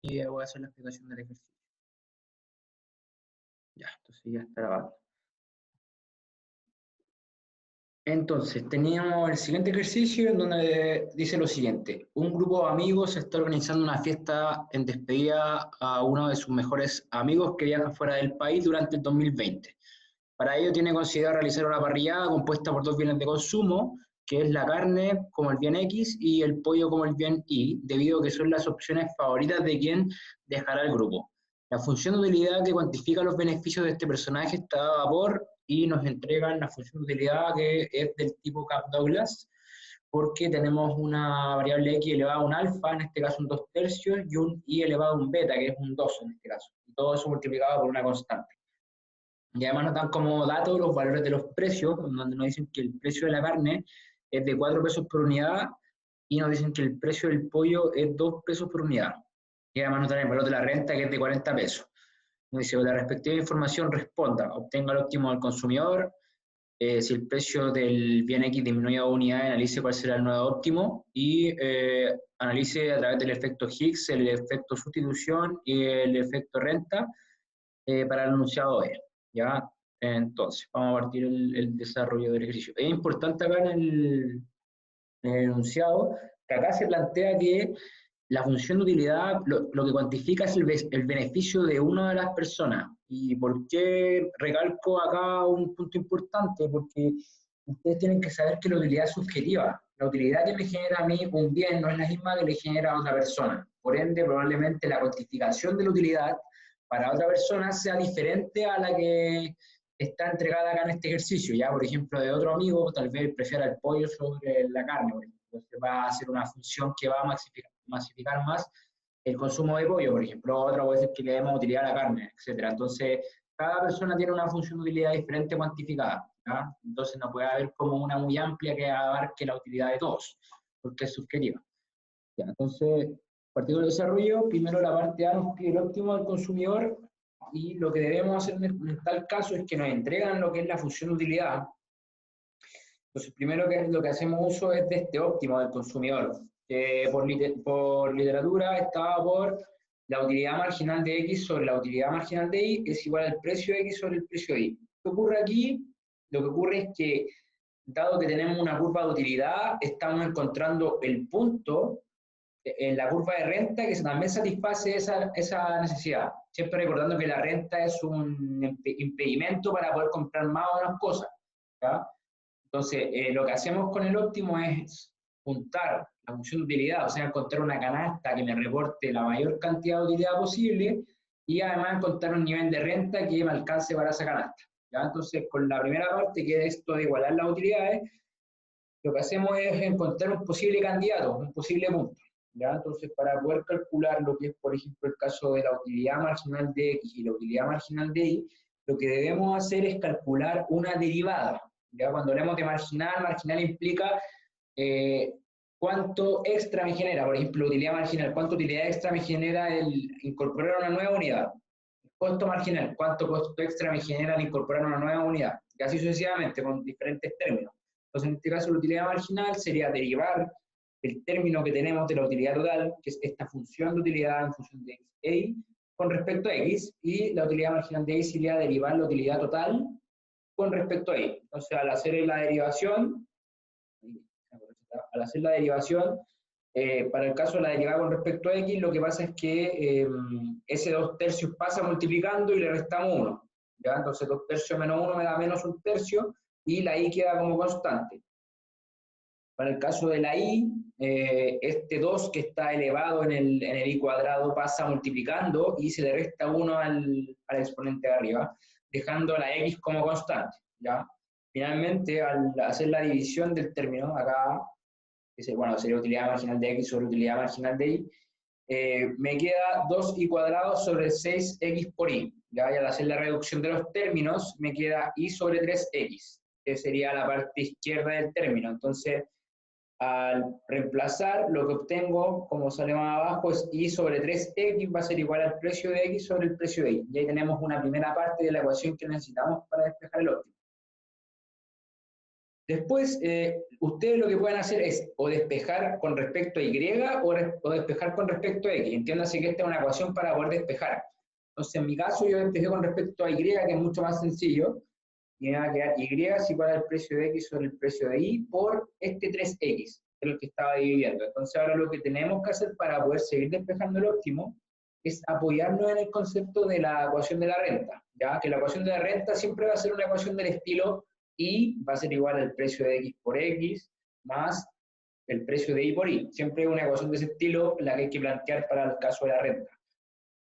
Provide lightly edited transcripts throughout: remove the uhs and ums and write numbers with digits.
y voy a hacer la explicación del ejercicio. Ya, entonces ya está grabando. Entonces, teníamos el siguiente ejercicio en donde dice lo siguiente. Un grupo de amigos está organizando una fiesta en despedida a uno de sus mejores amigos que viaja fuera del país durante el 2020. Para ello tiene considerado realizar una parrillada compuesta por dos bienes de consumo, que es la carne como el bien X y el pollo como el bien Y, debido a que son las opciones favoritas de quien dejará el grupo. La función de utilidad que cuantifica los beneficios de este personaje está dada por y nos entregan la función de utilidad que es del tipo Kappa-Douglas, porque tenemos una variable x elevado a un alfa, en este caso un 2 tercios, y un y elevado a un beta, que es un 2 en este caso. Y todo eso multiplicado por una constante. Y además nos dan como datos los valores de los precios, donde nos dicen que el precio de la carne es de 4 pesos por unidad y nos dicen que el precio del pollo es 2 pesos por unidad. Y además nos dan el valor de la renta que es de 40 pesos. Nos dice, la respectiva información responda, obtenga el óptimo del consumidor, si el precio del bien X disminuye a unidad, analice cuál será el nuevo óptimo y analice a través del efecto Higgs, el efecto sustitución y el efecto renta para el enunciado E. ¿Ya? Entonces, vamos a partir el desarrollo del ejercicio. Es importante acá en el enunciado que acá se plantea que la función de utilidad lo que cuantifica es el beneficio de una de las personas. ¿Y por qué recalco acá un punto importante? Porque ustedes tienen que saber que la utilidad es subjetiva. La utilidad que me genera a mí un bien no es la misma que le genera a otra persona. Por ende, probablemente la cuantificación de la utilidad para otra persona sea diferente a la que está entregada acá en este ejercicio. Ya, por ejemplo, de otro amigo, tal vez prefiera el pollo sobre la carne. Por ejemplo. Entonces va a ser una función que va a masificar más el consumo de pollo, por ejemplo. Otra puede ser que le demos utilidad a la carne, etc. Entonces, cada persona tiene una función de utilidad diferente cuantificada. ¿Ya? Entonces, no puede haber como una muy amplia que abarque la utilidad de todos, porque es subjetiva. ¿Ya? Entonces, partiendo del desarrollo, primero la parte A nos pide el óptimo del consumidor y lo que debemos hacer en tal caso es que nos entregan lo que es la función de utilidad. Entonces, primero que lo que hacemos uso es de este óptimo del consumidor, que por literatura estaba por la utilidad marginal de X sobre la utilidad marginal de Y es igual al precio de X sobre el precio de Y. ¿Qué ocurre aquí? Lo que ocurre es que, dado que tenemos una curva de utilidad, estamos encontrando el punto en la curva de renta que también satisface esa necesidad. Siempre recordando que la renta es un impedimento para poder comprar más o menos cosas. ¿Ya? Entonces, lo que hacemos con el óptimo es juntar la función de utilidad, o sea, encontrar una canasta que me reporte la mayor cantidad de utilidad posible y además encontrar un nivel de renta que me alcance para esa canasta. ¿Ya? Entonces, con la primera parte, que es esto de igualar las utilidades, lo que hacemos es encontrar un posible candidato, un posible punto. ¿Ya? Entonces, para poder calcular lo que es, por ejemplo, el caso de la utilidad marginal de X y la utilidad marginal de Y, lo que debemos hacer es calcular una derivada. ¿Ya? Cuando hablamos de marginal, marginal implica cuánto extra me genera, por ejemplo, utilidad marginal, cuánto utilidad extra me genera el incorporar una nueva unidad. Costo marginal, cuánto costo extra me genera el incorporar una nueva unidad. Y así sucesivamente, con diferentes términos. Entonces, en este caso, la utilidad marginal sería derivar el término que tenemos de la utilidad total, que es esta función de utilidad en función de X e Y, con respecto a X, y la utilidad marginal de Y sería derivar la utilidad total con respecto a Y. Entonces, al hacer la derivación, para el caso de la derivada con respecto a X, lo que pasa es que ese 2 tercios pasa multiplicando y le restamos 1. ¿Ya? Entonces 2 tercios menos 1 me da menos 1 tercio y la Y queda como constante. Para el caso de la Y, este 2 que está elevado en el Y cuadrado pasa multiplicando y se le resta 1 al exponente de arriba, dejando la X como constante. ¿Ya? Finalmente, al hacer la división del término, acá, bueno, sería utilidad marginal de X sobre utilidad marginal de Y, me queda 2y cuadrado sobre 6x por y. ¿Ya? Y al hacer la reducción de los términos, me queda y sobre 3x, que sería la parte izquierda del término. Entonces, al reemplazar, lo que obtengo, como sale más abajo, es y sobre 3x va a ser igual al precio de x sobre el precio de y. Y ahí tenemos una primera parte de la ecuación que necesitamos para despejar el óptimo. Después, ustedes lo que pueden hacer es o despejar con respecto a Y o despejar con respecto a X. Entiéndase que esta es una ecuación para poder despejar. Entonces, en mi caso, yo despejé con respecto a Y, que es mucho más sencillo, y me va a quedar Y es igual al precio de X sobre el precio de Y por este 3X, que es lo que estaba dividiendo. Entonces, ahora lo que tenemos que hacer para poder seguir despejando el óptimo es apoyarnos en el concepto de la ecuación de la renta, ¿ya? Que la ecuación de la renta siempre va a ser una ecuación del estilo Y va a ser igual al precio de X por X más el precio de Y por Y. Siempre es una ecuación de ese estilo la que hay que plantear para el caso de la renta.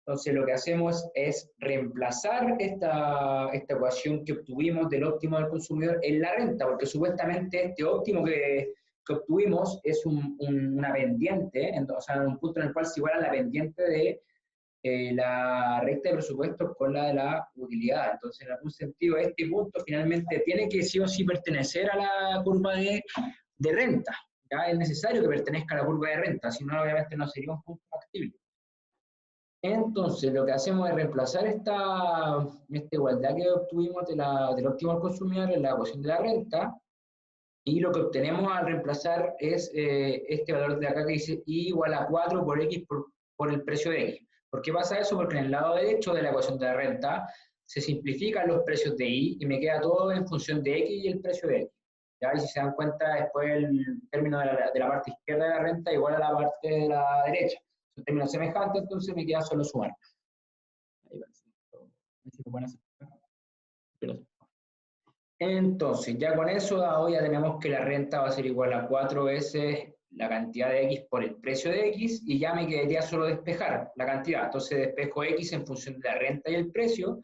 Entonces lo que hacemos es reemplazar esta ecuación que obtuvimos del óptimo del consumidor en la renta, porque supuestamente este óptimo que obtuvimos es una pendiente, o sea, un punto en el cual se iguala la pendiente de la recta de presupuesto con la de la utilidad. Entonces, en algún sentido, este punto finalmente tiene que sí o sí pertenecer a la curva de renta. ¿Ya? Es necesario que pertenezca a la curva de renta, si no, obviamente no sería un punto factible. Entonces, lo que hacemos es reemplazar esta igualdad que obtuvimos del óptimo al consumidor en la ecuación de la renta, y lo que obtenemos al reemplazar es este valor de acá que dice Y igual a 4 por X por el precio de X. ¿Por qué pasa eso? Porque en el lado derecho de la ecuación de la renta se simplifican los precios de Y y me queda todo en función de X y el precio de X. ¿Ya? Y si se dan cuenta, después el término de la parte izquierda de la renta igual a la parte de la derecha. Son términos semejantes, entonces me queda solo sumar. Ahí va. Si lo pueden hacer. Entonces, ya con eso dado, ya tenemos que la renta va a ser igual a 4 veces la cantidad de X por el precio de X, y ya me quedaría solo despejar la cantidad. Entonces despejo X en función de la renta y el precio,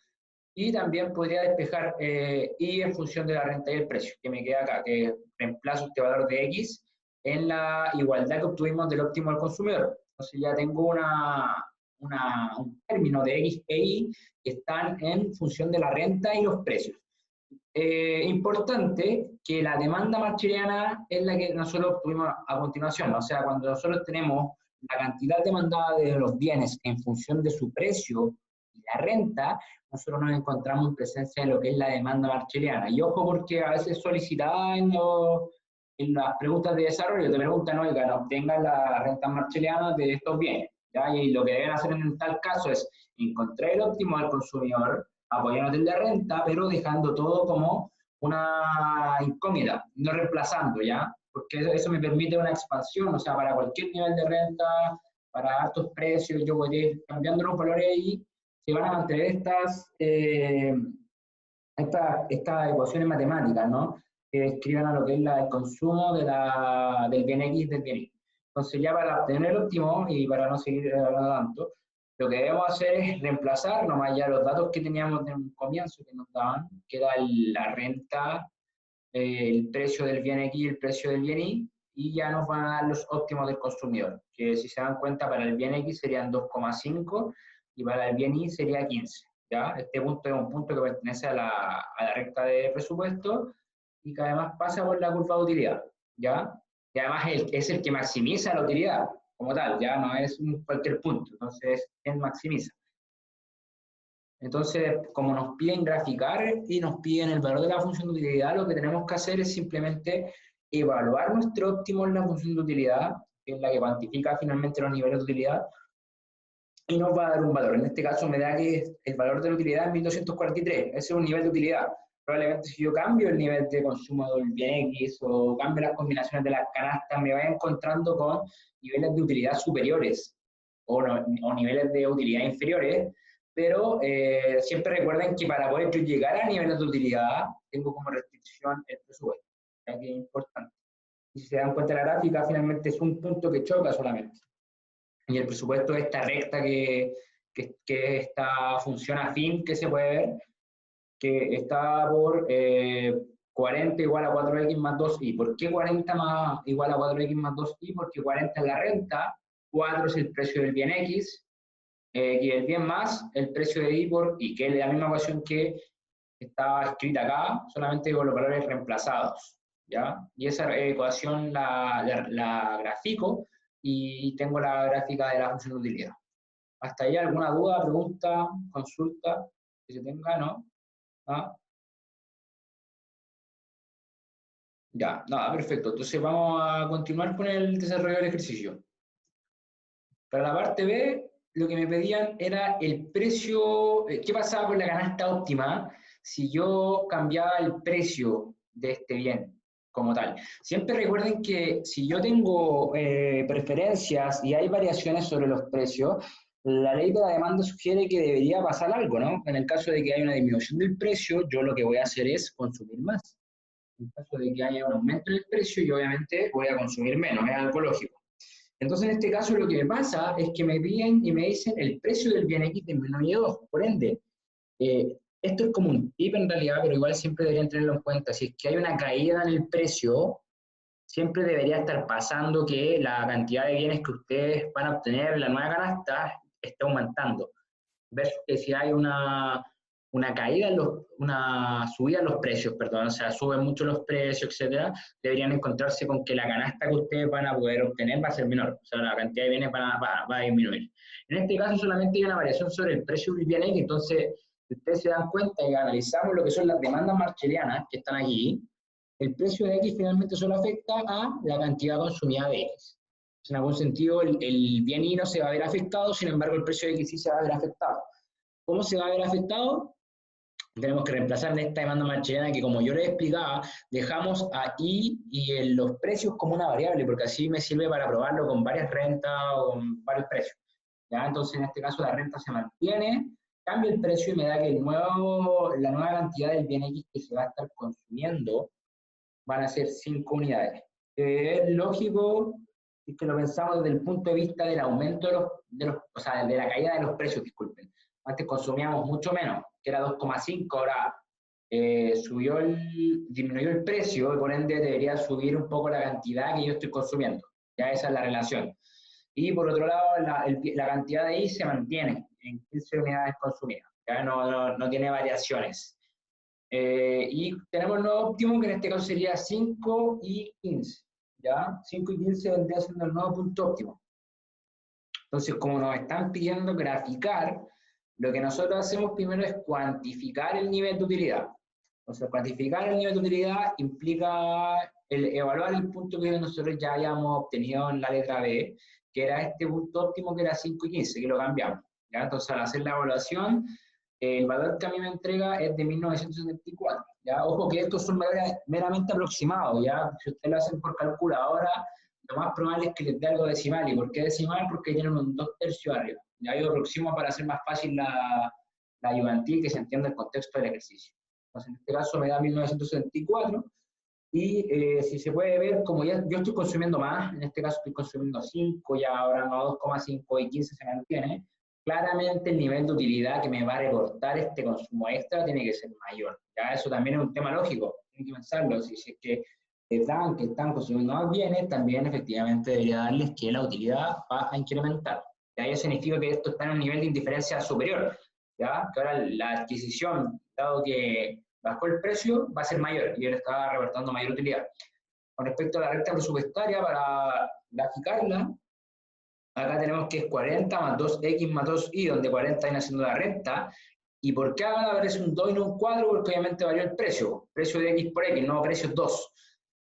y también podría despejar Y en función de la renta y el precio, que me queda acá, que reemplazo este valor de X en la igualdad que obtuvimos del óptimo al consumidor. Entonces ya tengo un término de X e Y que están en función de la renta y los precios. Importante que la demanda marcheriana es la que nosotros obtuvimos a continuación. O sea, cuando nosotros tenemos la cantidad demandada de los bienes en función de su precio y la renta, nosotros nos encontramos en presencia de lo que es la demanda marcheriana. Y ojo, porque a veces solicitada en las preguntas de desarrollo te preguntan, oiga, no obtengan la renta marcheriana de estos bienes, ¿ya? Y lo que deben hacer en tal caso es encontrar el óptimo del consumidor, apoyándote en la renta, pero dejando todo como una incógnita, no reemplazando, ¿ya? Porque eso me permite una expansión, o sea, para cualquier nivel de renta, para altos precios, yo voy a ir cambiando los valores y se van a mantener estas ecuaciones matemáticas, ¿no? Que describen a lo que es el consumo del bien X del bien Y. Entonces, ya para obtener el óptimo y para no seguir hablando tanto, lo que debemos hacer es reemplazar nomás ya los datos que teníamos de un comienzo que nos daban, que era la renta, el precio del bien X y el precio del bien Y ya nos van a dar los óptimos del consumidor, que si se dan cuenta para el bien X serían 2,5 y para el bien Y sería 15. ¿Ya? Este punto es un punto que pertenece a la recta de presupuesto y que además pasa por la curva de utilidad. ¿Ya? Y además es el que maximiza la utilidad como tal, ya no es cualquier punto, entonces él maximiza. Entonces, como nos piden graficar y nos piden el valor de la función de utilidad, lo que tenemos que hacer es simplemente evaluar nuestro óptimo en la función de utilidad, que es la que cuantifica finalmente los niveles de utilidad, y nos va a dar un valor. En este caso me da que el valor de la utilidad es 1243, ese es un nivel de utilidad. Probablemente si yo cambio el nivel de consumo del bien X o cambio las combinaciones de las canastas, me vaya encontrando con niveles de utilidad superiores o niveles de utilidad inferiores, pero siempre recuerden que para poder yo llegar a niveles de utilidad, tengo como restricción el presupuesto, ya que es importante. Y si se dan cuenta la gráfica, finalmente es un punto que choca solamente. Y el presupuesto es esta recta que esta función afín que se puede ver, que está por 40 igual a 4x más 2y. ¿Por qué 40 más igual a 4x más 2y? Porque 40 es la renta, 4 es el precio del bien X, y el bien más el precio de y por y, que es la misma ecuación que está escrita acá, solamente con los valores reemplazados. ¿Ya? Y esa ecuación la grafico y tengo la gráfica de la función de utilidad. ¿Hasta ahí alguna duda, pregunta, consulta que se tenga, no? ¿Ah? Ya, nada, perfecto. Entonces vamos a continuar con el desarrollo del ejercicio. Para la parte B, lo que me pedían era el precio, qué pasaba con la canasta óptima si yo cambiaba el precio de este bien como tal. Siempre recuerden que si yo tengo preferencias y hay variaciones sobre los precios, la ley de la demanda sugiere que debería pasar algo, ¿no? En el caso de que haya una disminución del precio, yo lo que voy a hacer es consumir más. En caso de que haya un aumento en el precio, yo obviamente voy a consumir menos, es algo lógico. Entonces, en este caso, lo que me pasa es que me piden y me dicen el precio del bien X disminuye 2. Por ende, esto es como un tip en realidad, pero igual siempre deberían tenerlo en cuenta. Si es que hay una caída en el precio, siempre debería estar pasando que la cantidad de bienes que ustedes van a obtener en la nueva canasta esté aumentando. Versus que si hay una caída, una subida en los precios, perdón, o sea, suben mucho los precios, etcétera, deberían encontrarse con que la canasta que ustedes van a poder obtener va a ser menor, o sea, la cantidad de bienes va a disminuir. En este caso solamente hay una variación sobre el precio del bien X, entonces, si ustedes se dan cuenta y analizamos lo que son las demandas marshallianas que están aquí, el precio de X finalmente solo afecta a la cantidad consumida de X. En algún sentido, el bien Y no se va a ver afectado, sin embargo, el precio de X sí se va a ver afectado. ¿Cómo se va a ver afectado? Tenemos que reemplazar esta demanda marshalliana que, como yo les explicaba, dejamos a Y y los precios como una variable, porque así me sirve para probarlo con varias rentas o con varios precios. ¿Ya? Entonces, en este caso, la renta se mantiene, cambia el precio y me da que la nueva cantidad del bien X que se va a estar consumiendo van a ser 5 unidades. Es lógico si es que lo pensamos desde el punto de vista del aumento o sea, de la caída de los precios, disculpen. Antes consumíamos mucho menos, que era 2,5, ahora disminuyó el precio y por ende debería subir un poco la cantidad que yo estoy consumiendo. Ya esa es la relación. Y por otro lado, la cantidad de I se mantiene en 15 unidades consumidas. Ya no tiene variaciones. Y tenemos el nuevo óptimo, que en este caso sería 5 y 15. ¿Ya? 5 y 15 vendría siendo el nuevo punto óptimo. Entonces, como nos están pidiendo graficar, lo que nosotros hacemos primero es cuantificar el nivel de utilidad. Entonces, cuantificar el nivel de utilidad implica evaluar el punto que nosotros ya habíamos obtenido en la letra B, que era este punto óptimo que era 5 y 15, que lo cambiamos. ¿Ya? Entonces, al hacer la evaluación, el valor que a mí me entrega es de 1974. ¿Ya? Ojo que estos son valores meramente aproximados. ¿Ya? Si ustedes lo hacen por calculadora, lo más probable es que les dé algo decimal. ¿Y por qué decimal? Porque tienen un 2/3 arriba. Ya yo aproximo para hacer más fácil la ayudantía y que se entienda el contexto del ejercicio. Entonces, en este caso me da 1974 y si se puede ver, como ya yo estoy consumiendo más, en este caso estoy consumiendo 5, ya ahora no 2,5 y 15 se mantiene, claramente el nivel de utilidad que me va a reportar este consumo extra tiene que ser mayor. ¿Ya? Eso también es un tema lógico, tienen que pensarlo. Si es que les dan que están consumiendo más bienes, también efectivamente debería darles que la utilidad va a incrementar. ¿Ya? Eso significa que esto está en un nivel de indiferencia superior. ¿Ya? Que ahora la adquisición, dado que bajó el precio, va a ser mayor y él está reportando mayor utilidad. Con respecto a la renta presupuestaria, para graficarla, acá tenemos que es 40 más 2x más 2y, donde 40 viene haciendo la renta. ¿Y por qué ahora aparece un 2 y no un 4? Porque obviamente varió el precio. Precio de x por x, no precio 2.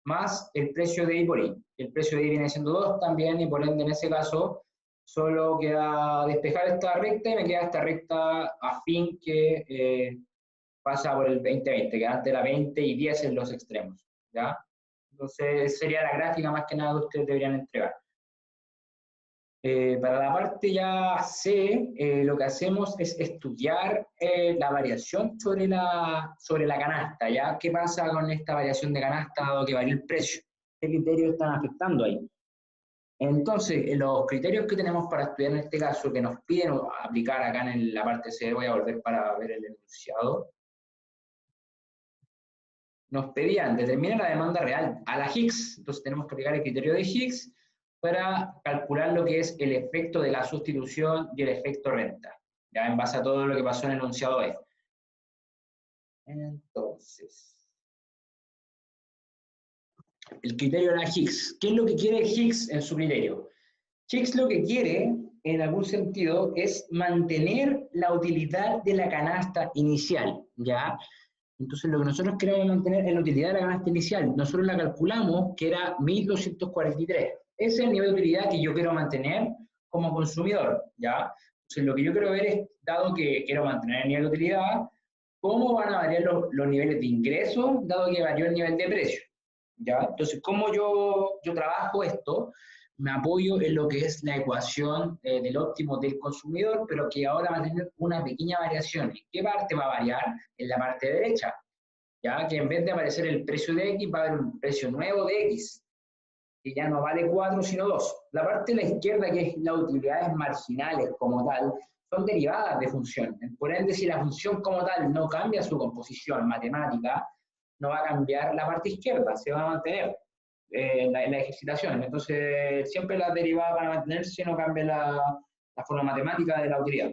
Más el precio de y por y. El precio de y viene siendo 2 también, y por ende en ese caso solo queda despejar esta recta y me queda esta recta afín que pasa por el 20-20, que antes era 20 y 10 en los extremos. ¿Ya? Entonces sería la gráfica más que nada que ustedes deberían entregar. Para la parte ya C, lo que hacemos es estudiar la variación sobre la canasta, ¿ya? ¿Qué pasa con esta variación de canasta dado que varía el precio? ¿Qué criterios están afectando ahí? Entonces, los criterios que tenemos para estudiar en este caso, que nos piden aplicar acá en la parte C, voy a volver para ver el enunciado, nos pedían determinar la demanda real a la Higgs, entonces tenemos que aplicar el criterio de Higgs para calcular lo que es el efecto de la sustitución y el efecto renta, ya en base a todo lo que pasó en el enunciado F. Entonces, el criterio de la Higgs. ¿Qué es lo que quiere Higgs en su criterio? Higgs lo que quiere, en algún sentido, es mantener la utilidad de la canasta inicial, ¿ya? Entonces, lo que nosotros queremos mantener es la utilidad de la ganancia inicial. Nosotros la calculamos que era 1.243. Ese es el nivel de utilidad que yo quiero mantener como consumidor, ¿ya? Entonces, lo que yo quiero ver es, dado que quiero mantener el nivel de utilidad, cómo van a variar los niveles de ingreso, dado que varió el nivel de precio, ¿ya? Entonces, ¿cómo yo trabajo esto? Me apoyo en lo que es la ecuación del óptimo del consumidor, pero que ahora va a tener una pequeña variación. ¿En qué parte va a variar? En la parte derecha, ya que en vez de aparecer el precio de X, va a haber un precio nuevo de X, que ya no vale 4, sino 2. La parte de la izquierda, que es las utilidades marginales como tal, son derivadas de función. Por ende, si la función como tal no cambia su composición matemática, no va a cambiar la parte izquierda, se va a mantener la ejercitación. Entonces, siempre las derivadas van a mantenerse, no cambia la forma matemática de la utilidad.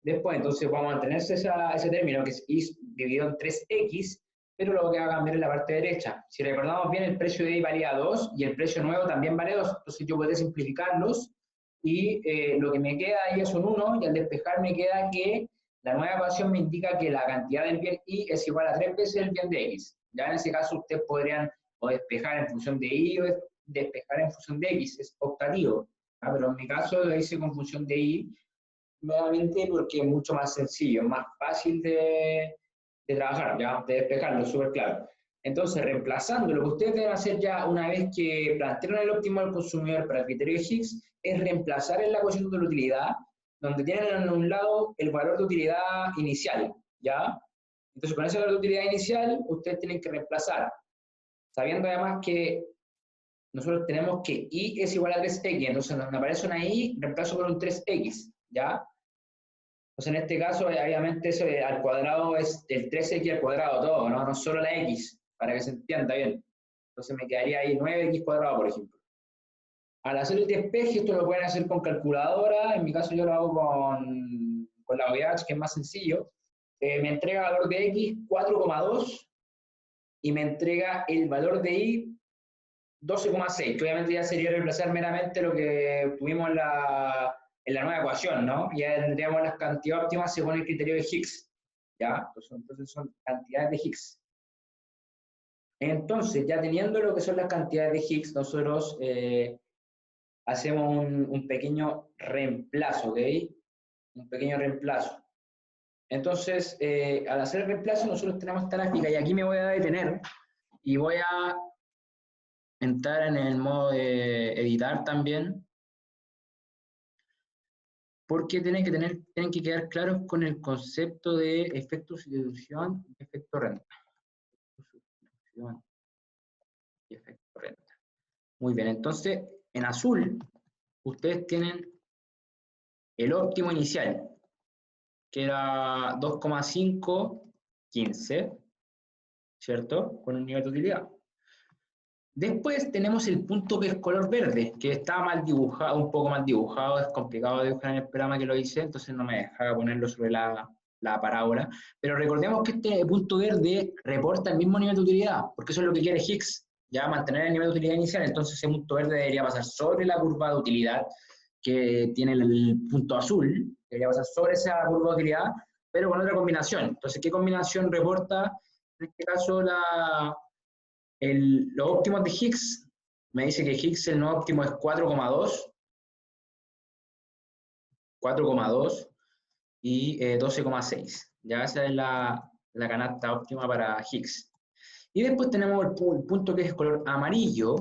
Después, entonces, va a mantenerse ese término, que es y dividido en 3x, pero lo que va a cambiar es la parte derecha. Si recordamos bien, el precio de y valía 2 y el precio nuevo también vale 2. Entonces, yo podré simplificarlos y lo que me queda ahí es un 1, y al despejar me queda que la nueva ecuación me indica que la cantidad del bien y es igual a 3 veces el bien de x. Ya en ese caso, ustedes podrían o despejar en función de y o despejar en función de x. Es optativo, ¿ya? Pero en mi caso lo hice con función de y, nuevamente porque es mucho más sencillo, es más fácil de trabajar, ¿ya? De despejarlo, súper claro. Entonces, reemplazando, lo que ustedes deben hacer ya una vez que plantearon el óptimo del consumidor para el criterio de Higgs, es reemplazar en la ecuación de la utilidad, donde tienen en un lado el valor de utilidad inicial, ¿ya? Entonces, con ese valor de utilidad inicial, ustedes tienen que reemplazar, sabiendo además que nosotros tenemos que y es igual a 3x, entonces donde aparece una y, reemplazo por un 3x, ¿ya? Entonces, en este caso, obviamente, eso al cuadrado es el 3x al cuadrado todo, ¿no? No solo la x, para que se entienda bien. Entonces, me quedaría ahí 9x cuadrado, por ejemplo. Al hacer el despeje, esto lo pueden hacer con calculadora. En mi caso, yo lo hago con la OVH, que es más sencillo. Me entrega el valor de x 4,2 y me entrega el valor de y 12,6, que obviamente ya sería reemplazar meramente lo que tuvimos en la nueva ecuación, ¿no? Ya tendríamos las cantidades óptimas según el criterio de Higgs, ¿ya? Entonces son cantidades de Higgs. Entonces, ya teniendo lo que son las cantidades de Higgs, nosotros hacemos un pequeño reemplazo, ¿ok? Un pequeño reemplazo. Entonces, al hacer el reemplazo, nosotros tenemos esta gráfica, y aquí me voy a detener y voy a entrar en el modo de editar también, porque tienen que quedar claros con el concepto de efecto sustitución y efecto renta. Sustitución y efecto renta. Muy bien, entonces en azul ustedes tienen el óptimo inicial, que era 2,515, ¿cierto? Con un nivel de utilidad. Después tenemos el punto que es color verde, que está mal dibujado, un poco mal dibujado, es complicado de dibujar en el programa que lo hice, entonces no me dejaba ponerlo sobre la parábola. Pero recordemos que este punto verde reporta el mismo nivel de utilidad, porque eso es lo que quiere Higgs, ya mantener el nivel de utilidad inicial. Entonces ese punto verde debería pasar sobre la curva de utilidad que tiene el punto azul, debería pasar sobre esa curva de utilidad, pero con otra combinación. Entonces, ¿qué combinación reporta? En este caso, los óptimos de Higgs, me dice que Higgs el no óptimo es 4,2 y 12,6. Ya esa es la canasta óptima para Higgs. Y después tenemos el punto que es color amarillo,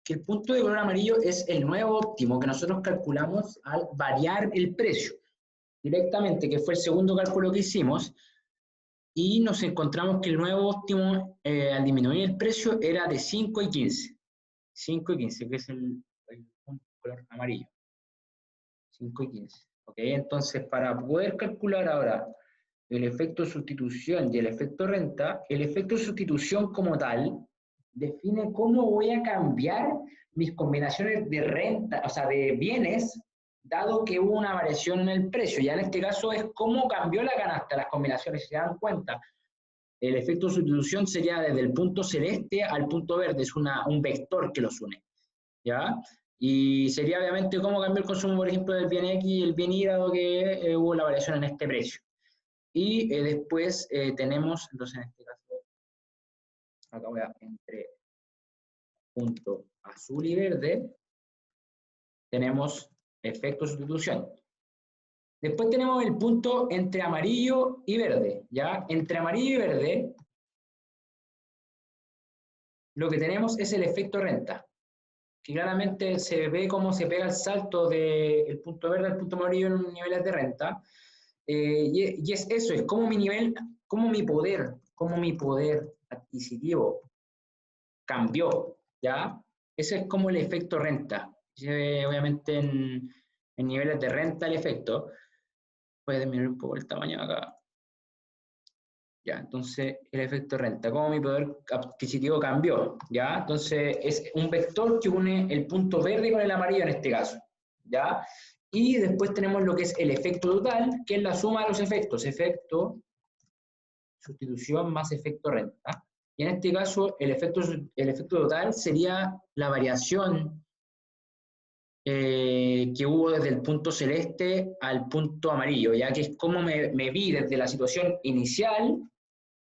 que el punto de color amarillo es el nuevo óptimo que nosotros calculamos al variar el precio directamente, que fue el segundo cálculo que hicimos, y nos encontramos que el nuevo óptimo al disminuir el precio era de 5 y 15. 5 y 15, que es el punto de color amarillo. 5 y 15. ¿Ok? Entonces, para poder calcular ahora el efecto sustitución y el efecto renta, el efecto sustitución como tal define cómo voy a cambiar mis combinaciones de renta, o sea, de bienes, dado que hubo una variación en el precio. Ya en este caso es cómo cambió la canasta, las combinaciones, si se dan cuenta. El efecto sustitución sería desde el punto celeste al punto verde, es un vector que los une, ¿ya? Y sería obviamente cómo cambió el consumo, por ejemplo, del bien X y el bien Y, dado que hubo la variación en este precio. Y después tenemos, entonces en este caso, acá voy a entre punto azul y verde, tenemos efecto sustitución. Después tenemos el punto entre amarillo y verde, ¿ya? Entre amarillo y verde, lo que tenemos es el efecto renta, que claramente se ve cómo se pega el salto del punto verde al punto amarillo en niveles de renta. Y es eso, es como mi nivel, como mi poder adquisitivo cambió, ¿ya? Ese es como el efecto renta. Obviamente en niveles de renta el efecto. Puede disminuir un poco el tamaño acá. Ya, entonces el efecto renta, como mi poder adquisitivo cambió, ¿ya? Entonces es un vector que une el punto verde con el amarillo en este caso, ¿ya? Y después tenemos lo que es el efecto total, que es la suma de los efectos, efecto sustitución más efecto renta. Y en este caso el efecto total sería la variación que hubo desde el punto celeste al punto amarillo, ya que es como me vi desde la situación inicial,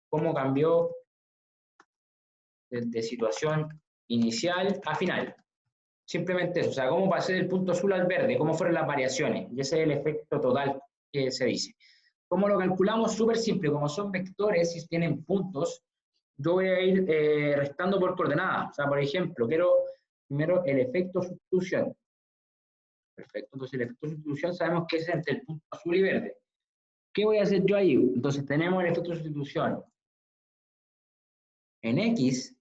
cómo cambió de situación inicial a final. Simplemente eso, o sea, cómo pasé del punto azul al verde, cómo fueron las variaciones, y ese es el efecto total que se dice. ¿Cómo lo calculamos? Súper simple, como son vectores y tienen puntos, yo voy a ir restando por coordenadas. O sea, por ejemplo, quiero primero el efecto sustitución. Perfecto, entonces el efecto sustitución sabemos que es entre el punto azul y verde. ¿Qué voy a hacer yo ahí? Entonces tenemos el efecto sustitución en X,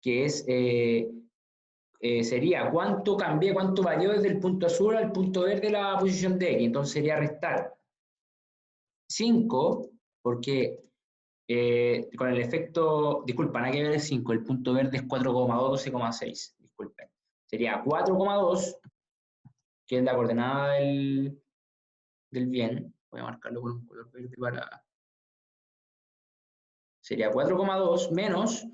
que es, sería cuánto cambié, cuánto varió desde el punto azul al punto verde la posición de X. Entonces sería restar 5, porque con el efecto, disculpa, nada que ver el 5, el punto verde es 4,2, 12,6, disculpen. Sería 4,2, que es la coordenada del bien. Voy a marcarlo con un color verde para... Sería 4,2 menos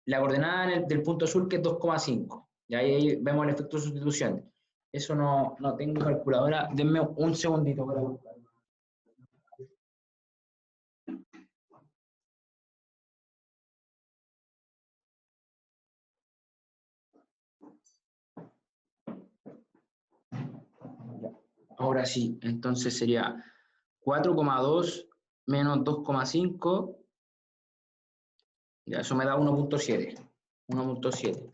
la coordenada del punto azul, que es 2,5. Y ahí vemos el efecto de sustitución. Eso no tengo calculadora. Denme un segundito para buscar. Ahora sí, entonces sería 4,2 menos 2,5. Ya, eso me da 1,7. 1,7.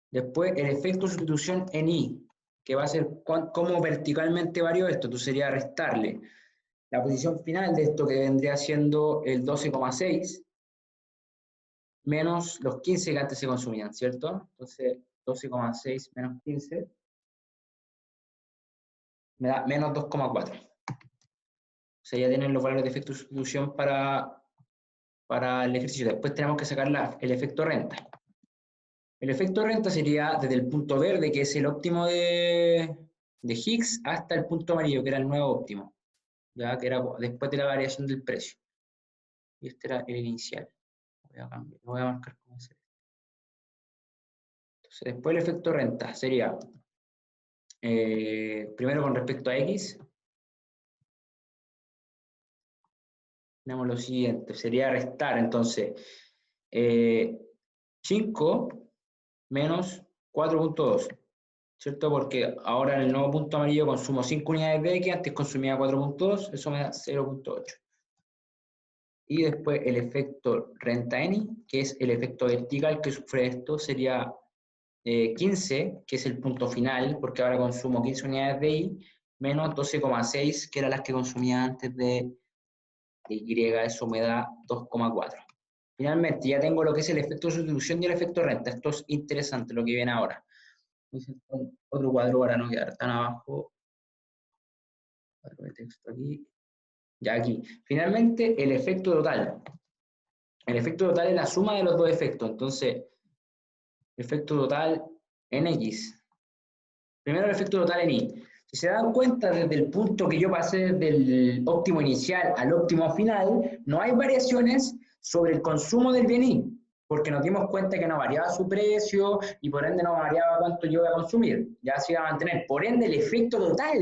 Después el efecto de sustitución en I, que va a ser cómo verticalmente varió esto. Entonces sería restarle la posición final de esto, que vendría siendo el 12,6, menos los 15 que antes se consumían, ¿cierto? Entonces 12,6 menos 15 me da menos 2,4. O sea, ya tienen los valores de efecto de sustitución para el ejercicio. Después tenemos que sacar el efecto renta. El efecto renta sería desde el punto verde, que es el óptimo de Higgs, hasta el punto amarillo, que era el nuevo óptimo, ya que era después de la variación del precio. Y este era el inicial. Voy a cambiar, lo voy a marcar como ese. Entonces, después el efecto renta sería, primero con respecto a X, tenemos lo siguiente, sería restar, entonces, 5 menos 4,2, ¿cierto? Porque ahora en el nuevo punto amarillo consumo 5 unidades de X, antes consumía 4,2, eso me da 0,8. Y después el efecto renta N, que es el efecto vertical que sufre esto, sería 15, que es el punto final, porque ahora consumo 15 unidades de Y, menos 12,6, que eran las que consumía antes de Y, eso me da 2,4. Finalmente, ya tengo lo que es el efecto de sustitución y el efecto renta. Esto es interesante lo que viene ahora. Otro cuadro para no quedar tan abajo. Cuadro de texto aquí. Ya aquí. Finalmente, el efecto total. El efecto total es la suma de los dos efectos. Entonces, efecto total en X. Primero el efecto total en Y. Si se dan cuenta, desde el punto que yo pasé del óptimo inicial al óptimo final, no hay variaciones sobre el consumo del bien Y, porque nos dimos cuenta que no variaba su precio y por ende no variaba cuánto yo iba a consumir. Ya se iba a mantener. Por ende, el efecto total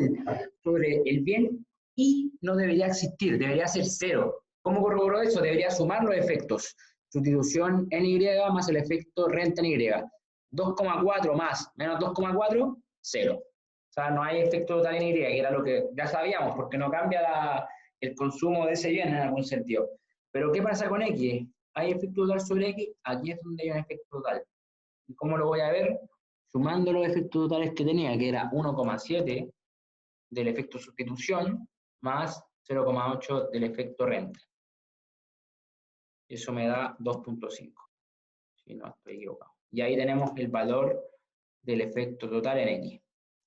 sobre el bien y no debería existir, debería ser 0. ¿Cómo corroboró eso? Debería sumar los efectos. Sustitución en Y más el efecto renta en Y. 2,4 más menos 2,4, 0. O sea, no hay efecto total en Y, que era lo que ya sabíamos, porque no cambia el consumo de ese bien en algún sentido. Pero ¿qué pasa con X? ¿Hay efecto total sobre X? Aquí es donde hay un efecto total. ¿Y cómo lo voy a ver? Sumando los efectos totales que tenía, que era 1,7 del efecto sustitución, más 0,8 del efecto renta. Eso me da 2,5. Si no estoy equivocado. Y ahí tenemos el valor del efecto total en X.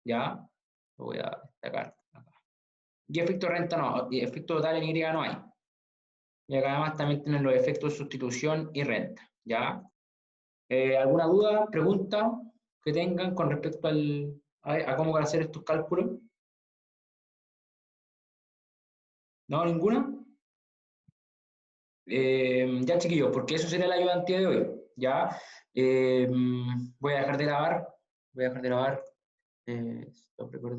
¿Ya? Lo voy a destacar acá. Y efecto renta no, y efecto total en Y no hay. Y acá además también tienen los efectos de sustitución y renta. ¿Ya? ¿Alguna duda, pregunta que tengan con respecto a cómo hacer estos cálculos? ¿No? ¿Ninguna? Ya, chiquillos, porque eso sería la ayudantía de hoy. ¿Ya? Voy a dejar de grabar. Voy a dejar de grabar. Stop recording.